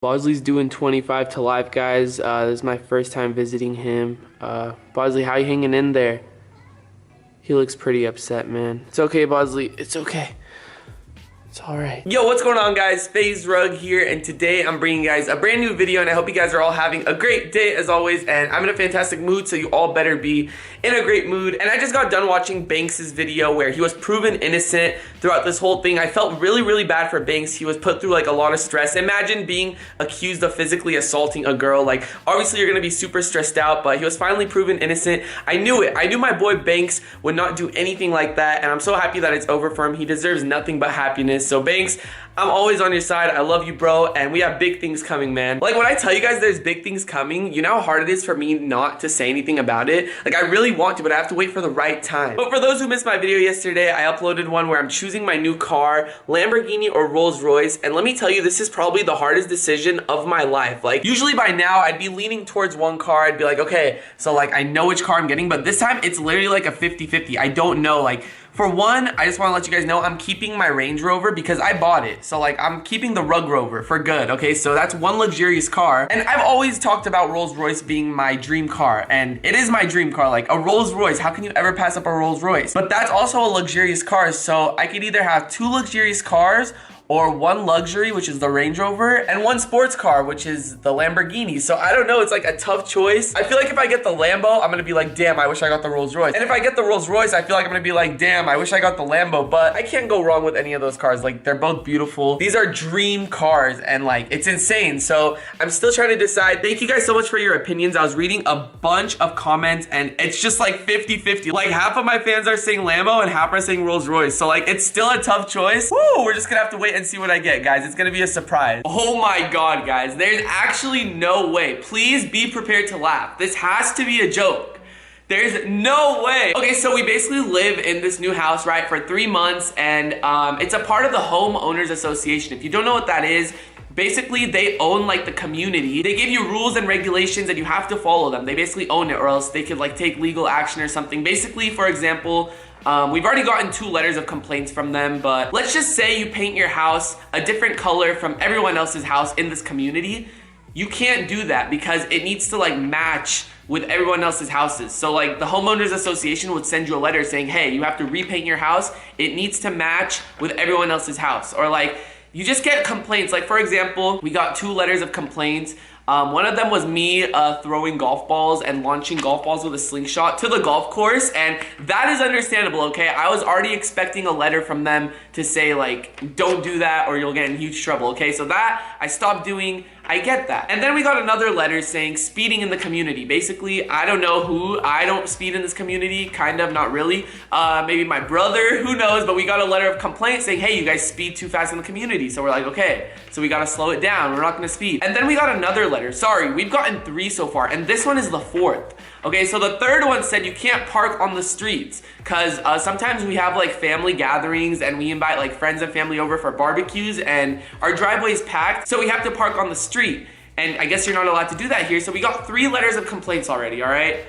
Bosley's doing 25 to live, guys. This is my first time visiting him. Bosley, how you hanging in there? He looks pretty upset, man. It's okay, Bosley. It's okay. It's alright. Yo, what's going on, guys? FaZe Rug here, and today I'm bringing you guys a brand new video, and I hope you guys are all having a great day as always, and I'm in a fantastic mood, so you all better be in a great mood. And I just got done watching Banks' video where he was proven innocent throughout this whole thing. I felt really bad for Banks. He was put through like a lot of stress. Imagine being accused of physically assaulting a girl. Like, obviously you're gonna be super stressed out, but he was finally proven innocent. I knew it. I knew my boy Banks would not do anything like that, and I'm so happy that it's over for him. He deserves nothing but happiness. So Banks, I'm always on your side. I love you, bro, and we have big things coming, man. Like, when I tell you guys there's big things coming, you know how hard it is for me not to say anything about it? Like, I really want to, but I have to wait for the right time. But for those who missed my video yesterday, I uploaded one where I'm choosing my new car, Lamborghini or Rolls Royce, and let me tell you, this is probably the hardest decision of my life. Like, usually by now, I'd be leaning towards one car. I'd be like, okay, so like, I know which car I'm getting, but this time, it's literally like a 50-50. I don't know, like, for one, I just want to let you guys know I'm keeping my Range Rover because I bought it. So like, I'm keeping the Rug Rover for good, okay? So that's one luxurious car. And I've always talked about Rolls Royce being my dream car. And it is my dream car, like a Rolls Royce. How can you ever pass up a Rolls Royce? But that's also a luxurious car. So I could either have two luxurious cars or one luxury, which is the Range Rover, and one sports car, which is the Lamborghini. So I don't know, it's like a tough choice. I feel like if I get the Lambo, I'm gonna be like, damn, I wish I got the Rolls Royce. And if I get the Rolls Royce, I feel like I'm gonna be like, damn, I wish I got the Lambo. But I can't go wrong with any of those cars. Like, they're both beautiful. These are dream cars, and like, it's insane. So I'm still trying to decide. Thank you guys so much for your opinions. I was reading a bunch of comments, and it's just like 50-50. Like, half of my fans are saying Lambo, and half are saying Rolls Royce. So like, it's still a tough choice. Woo, we're just gonna have to wait and see what I get, guys. It's gonna be a surprise. Oh my god, guys, there's actually no way. Please be prepared to laugh. This has to be a joke. There's no way. Okay, so we basically live in this new house, right, for 3 months, and it's a part of the homeowners association. If you don't know what that is, basically they own like the community. They give you rules and regulations and you have to follow them. They basically own it, or else they could like take legal action or something. Basically, for example, we've already gotten 2 letters of complaints from them, but let's just say you paint your house a different color from everyone else's house in this community. You can't do that because it needs to like match with everyone else's houses. So like, the homeowners association would send you a letter saying, hey, you have to repaint your house. It needs to match with everyone else's house. Or like, you just get complaints. Like, for example, we got 2 letters of complaints. One of them was me throwing golf balls and launching golf balls with a slingshot to the golf course, and that is understandable, okay? I was already expecting a letter from them to say like, don't do that or you'll get in huge trouble, okay? So that I stopped doing. I get that. And then we got another letter saying speeding in the community. Basically, I don't know who. I don't speed in this community, kind of, not really. Maybe my brother, who knows? But we got a letter of complaint saying, hey, you guys speed too fast in the community. So we're like, okay, so we gotta slow it down. We're not gonna speed. And then we got another letter. Sorry, we've gotten 3 so far, and this one is the 4th. Okay, so the 3rd one said you can't park on the streets because sometimes we have like family gatherings and we invite like friends and family over for barbecues, and our driveway is packed, so we have to park on the street. And I guess you're not allowed to do that here. So we got 3 letters of complaints already, all right?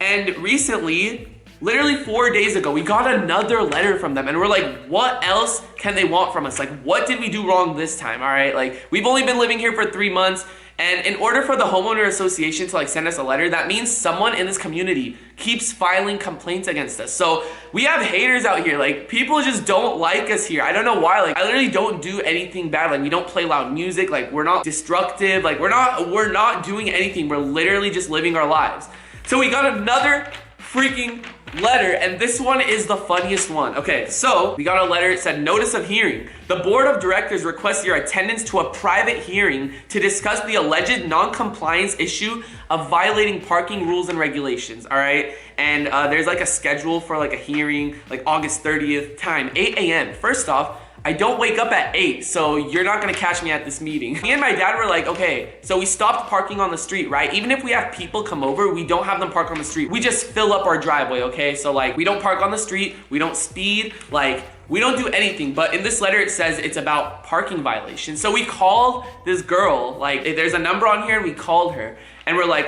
And recently, literally 4 days ago, we got another letter from them, and we're like, what else can they want from us? Like, what did we do wrong this time, all right? Like, we've only been living here for 3 months, and in order for the homeowner association to like send us a letter, that means someone in this community keeps filing complaints against us. So we have haters out here. Like, people just don't like us here. I don't know why. Like, I literally don't do anything bad. Like, we don't play loud music. Like, we're not destructive. Like, we're not doing anything. We're literally just living our lives. So we got another freaking letter, and this one is the funniest one. Okay, so we got a letter. It said, notice of hearing. The board of directors requests your attendance to a private hearing to discuss the alleged non-compliance issue of violating parking rules and regulations, all right? And there's like a schedule for like a hearing, like August 30th, time 8 a.m. First off, I don't wake up at 8, so you're not gonna catch me at this meeting. Me and my dad were like, okay, so we stopped parking on the street, right? Even if we have people come over, we don't have them park on the street. We just fill up our driveway, okay? So like, we don't park on the street, we don't speed, like, we don't do anything. But in this letter, it says it's about parking violations. So we called this girl, like, there's a number on here, and we called her. And we're like,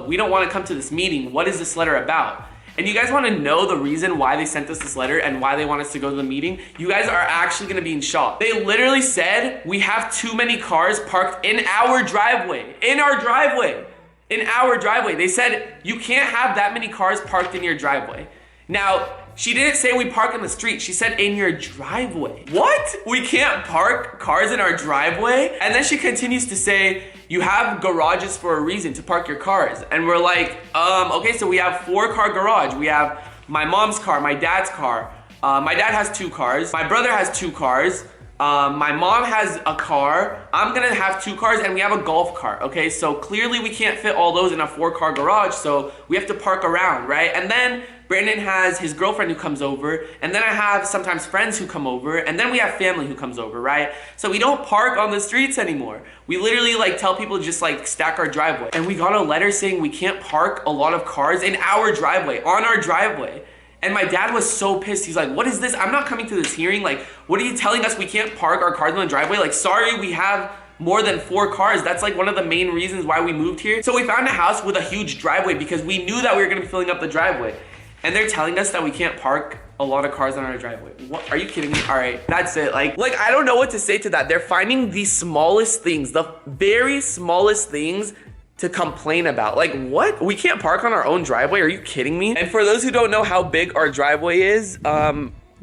we don't wanna come to this meeting. What is this letter about? And you guys want to know the reason why they sent us this letter and why they want us to go to the meeting? You guys are actually going to be in shock. They literally said we have too many cars parked in our driveway. In our driveway. In our driveway. They said you can't have that many cars parked in your driveway. Now, she didn't say we park in the street. She said in your driveway. What? We can't park cars in our driveway? And then she continues to say, you have garages for a reason to park your cars. And we're like, okay, so we have 4-car garage. We have my mom's car, my dad's car. My dad has 2 cars. My brother has 2 cars. My mom has a car. I'm gonna have 2 cars, and we have a golf cart, okay? So clearly we can't fit all those in a 4-car garage, so we have to park around, right? And then Brandon has his girlfriend who comes over, and then I have sometimes friends who come over, and then we have family who comes over, right? So we don't park on the streets anymore. We literally like tell people to just like stack our driveway. And we got a letter saying we can't park a lot of cars in our driveway, on our driveway. And my dad was so pissed. He's like, what is this? I'm not coming to this hearing. Like, what are you telling us we can't park our cars in the driveway? Like, sorry, we have more than 4 cars. That's like one of the main reasons why we moved here. So we found a house with a huge driveway because we knew that we were gonna be filling up the driveway. And they're telling us that we can't park a lot of cars on our driveway. What? Are you kidding me? All right, that's it. Like I don't know what to say to that. They're finding the smallest things, the very smallest things to complain about. Like, what? We can't park on our own driveway? Are you kidding me? And for those who don't know how big our driveway is,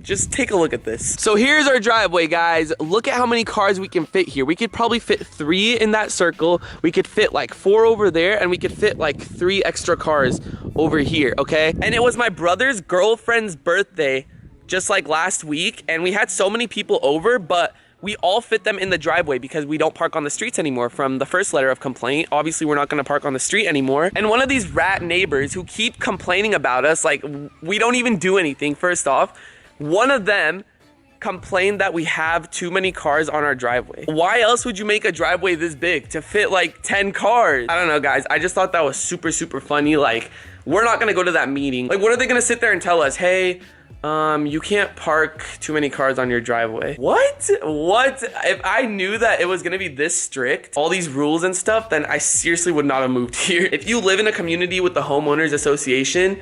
just take a look at this. So here's our driveway, guys. Look at how many cars we can fit here. We could probably fit 3 in that circle. We could fit like 4 over there, and we could fit like 3 extra cars over here, okay? And it was my brother's girlfriend's birthday just like last week, and we had so many people over, but we all fit them in the driveway because we don't park on the streets anymore from the first letter of complaint. Obviously, we're not gonna park on the street anymore. And one of these rat neighbors who keep complaining about us, like we don't even do anything, first off, one of them complained that we have too many cars on our driveway. Why else would you make a driveway this big? To fit like 10 cars? I don't know, guys. I just thought that was super, super funny. Like, we're not gonna go to that meeting. Like, what are they gonna sit there and tell us? Hey, you can't park too many cars on your driveway. What? If I knew that it was gonna be this strict, all these rules and stuff, then I seriously would not have moved here. If you live in a community with the homeowners association,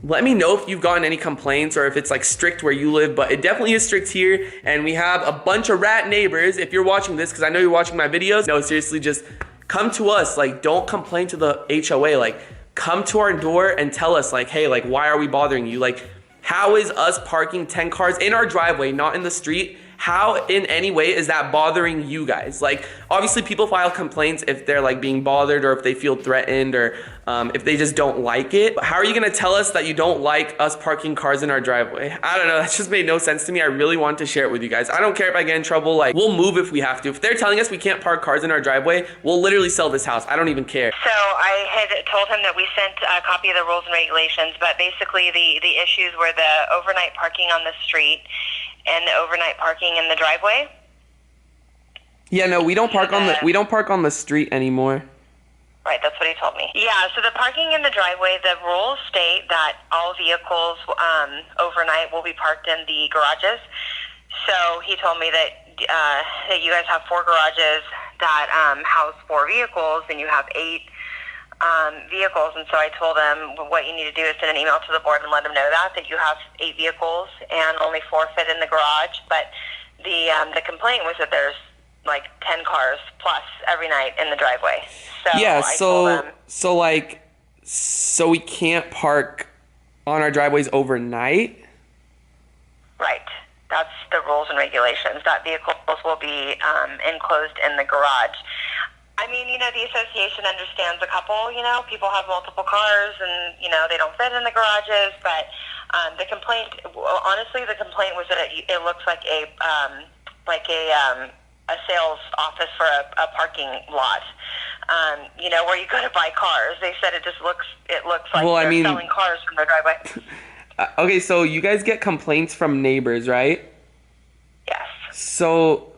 let me know if you've gotten any complaints or if it's like strict where you live, but it definitely is strict here. And we have a bunch of rat neighbors. If you're watching this, because I know you're watching my videos, no, seriously, just come to us. Like, don't complain to the HOA. Like, come to our door and tell us like, hey, like, why are we bothering you? Like, how is us parking 10 cars in our driveway, not in the street? How in any way is that bothering you guys? Like, obviously people file complaints if they're like being bothered or if they feel threatened or if they just don't like it. But how are you gonna tell us that you don't like us parking cars in our driveway? I don't know, that just made no sense to me. I really want to share it with you guys. I don't care if I get in trouble, like we'll move if we have to. If they're telling us we can't park cars in our driveway, we'll literally sell this house. I don't even care. So I had told him that we sent a copy of the rules and regulations, but basically the issues were the overnight parking on the street and the overnight parking in the driveway. Yeah, no, we don't park on the street anymore. Right, that's what he told me. Yeah, so the parking in the driveway, the rules state that all vehicles overnight will be parked in the garages. So he told me that that you guys have 4 garages that house 4 vehicles, and you have 8 vehicles. And so I told him what you need to do is send an email to the board and let them know that you have 8 vehicles and only 4 fit in the garage. But the complaint was that there's like 10 cars plus every night in the driveway. So yeah, I told them, so we can't park on our driveways overnight? right. That's the rules and regulations, that vehicles will be enclosed in the garage. I mean, you know, the association understands a couple, you know, people have multiple cars and, you know, they don't fit in the garages, but the complaint, honestly, the complaint was that it looks like a sales office for a parking lot, you know, where you go to buy cars. They said it looks like they're selling cars from their driveway. Okay, so you guys get complaints from neighbors, right? Yes. So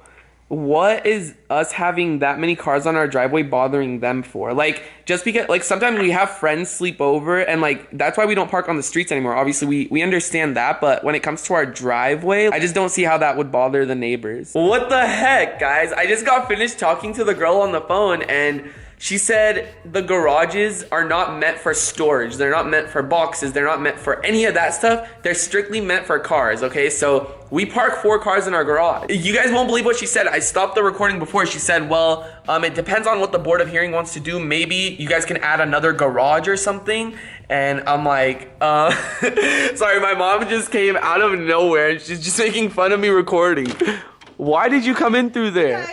what is us having that many cars on our driveway bothering them for? Like, just because, like, sometimes we have friends sleep over and like that's why we don't park on the streets anymore. Obviously we understand that, but when it comes to our driveway, I just don't see how that would bother the neighbors. What the heck, guys? I just got finished talking to the girl on the phone, and She said the garages are not meant for storage. They're not meant for boxes. They're not meant for any of that stuff. They're strictly meant for cars, okay? So we park 4 cars in our garage. You guys won't believe what she said. I stopped the recording before. She said, well, it depends on what the Board of Hearing wants to do. Maybe you guys can add another garage or something. And I'm like, sorry, my mom just came out of nowhere and she's just making fun of me recording. Why did you come in through there?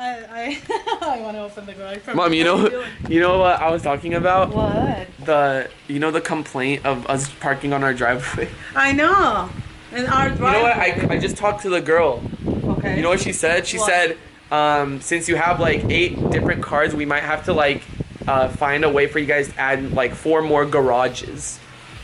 I want to open the garage. Mom, you know what I was talking about? What? The complaint of us parking on our driveway. I know. And our driveway. You know what? I just talked to the girl. Okay. You know what she said? She said, since you have like 8 different cars, we might have to like find a way for you guys to add like 4 more garages.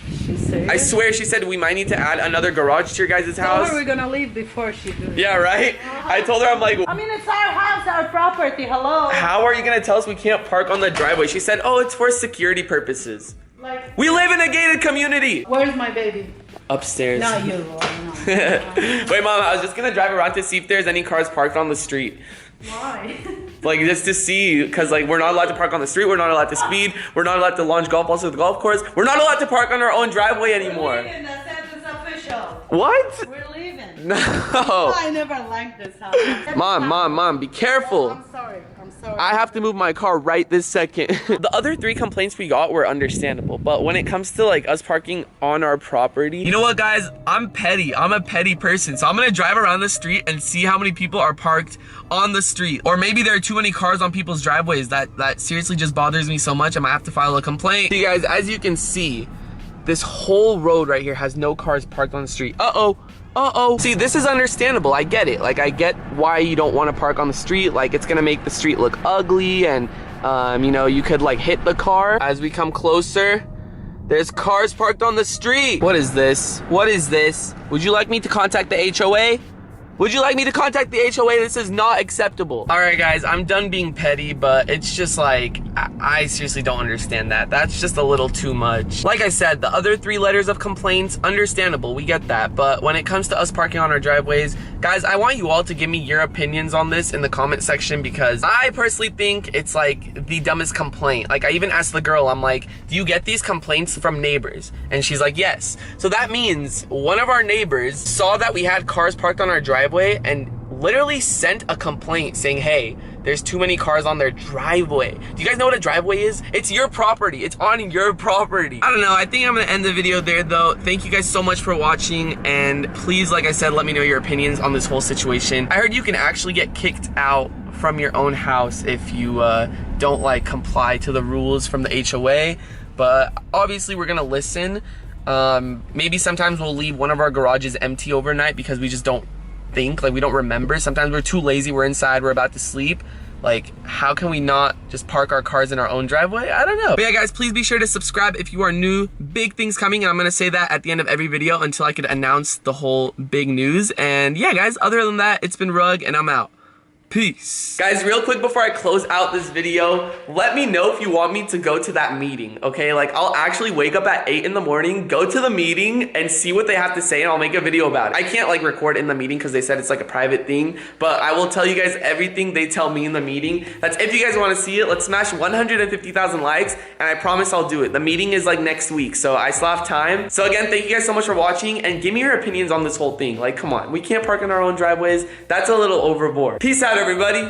She's serious? I swear she said we might need to add another garage to your guys' house. So we're gonna leave before she do it. Yeah, right? I told her, I'm like, I mean, it's our house, our property. Hello. how are you gonna tell us we can't park on the driveway? She said, oh, it's for security purposes. Like, We live in a gated community. where's my baby? Upstairs. Not you. No. Wait, Mom, I was just gonna drive around to see if there's any cars parked on the street. Why? Like, just to see, because, like, we're not allowed to park on the street, we're not allowed to speed, we're not allowed to launch golf balls to the golf course, we're not allowed to park on our own driveway anymore. We're leaving. That sentence official. What? We're leaving. No. I never liked this house. Mom, be careful. I'm sorry. I'm sorry. I have to move my car right this second. The other 3 complaints we got were understandable, but when it comes to like us parking on our property, you know what, guys? I'm petty. I'm a petty person, so I'm gonna drive around the street and see how many people are parked on the street, or maybe there are too many cars on people's driveways. That seriously just bothers me so much. I might have to file a complaint. You guys, as you can see, this whole road right here has no cars parked on the street. Uh-oh. See, this is understandable. I get it. Like, I get why you don't want to park on the street. Like, it's gonna make the street look ugly, and you know, you could like hit the car. As we come closer, there's cars parked on the street. What is this? What is this? Would you like me to contact the HOA? Would you like me to contact the HOA? This is not acceptable. All right, guys, I'm done being petty, but it's just like, I seriously don't understand that. That's just a little too much. Like I said, the other 3 letters of complaints, understandable, we get that. But when it comes to us parking on our driveways, guys, I want you all to give me your opinions on this in the comment section, because I personally think it's like the dumbest complaint. Like, I even asked the girl, I'm like, do you get these complaints from neighbors? And she's like, yes. So that means one of our neighbors saw that we had cars parked on our driveway and literally sent a complaint saying, hey, there's too many cars on their driveway. Do you guys know what a driveway is? It's your property. It's on your property. I don't know. I think I'm gonna end the video there though. Thank you guys so much for watching, and please, like I said, let me know your opinions on this whole situation. I heard you can actually get kicked out from your own house if you don't like comply to the rules from the HOA, but obviously we're gonna listen. Maybe sometimes we'll leave one of our garages empty overnight because we just don't think, like, we don't remember. Sometimes we're too lazy, we're inside, we're about to sleep. Like, how can we not just park our cars in our own driveway? I don't know. But yeah, guys, please be sure to subscribe if you are new. Big things coming, and I'm gonna say that at the end of every video until I could announce the whole big news. And yeah, guys, other than that, it's been Rug, and I'm out. Peace. Guys, real quick before I close out this video, let me know if you want me to go to that meeting, okay? Like, I'll actually wake up at 8 in the morning, go to the meeting, and see what they have to say, and I'll make a video about it. I can't, like, record in the meeting because they said it's, like, a private thing, but I will tell you guys everything they tell me in the meeting. That's if you guys want to see it. Let's smash 150,000 likes, and I promise I'll do it. The meeting is, like, next week, so I still have time. So, again, thank you guys so much for watching, and give me your opinions on this whole thing. Like, come on. We can't park in our own driveways. That's a little overboard. Peace out, everybody.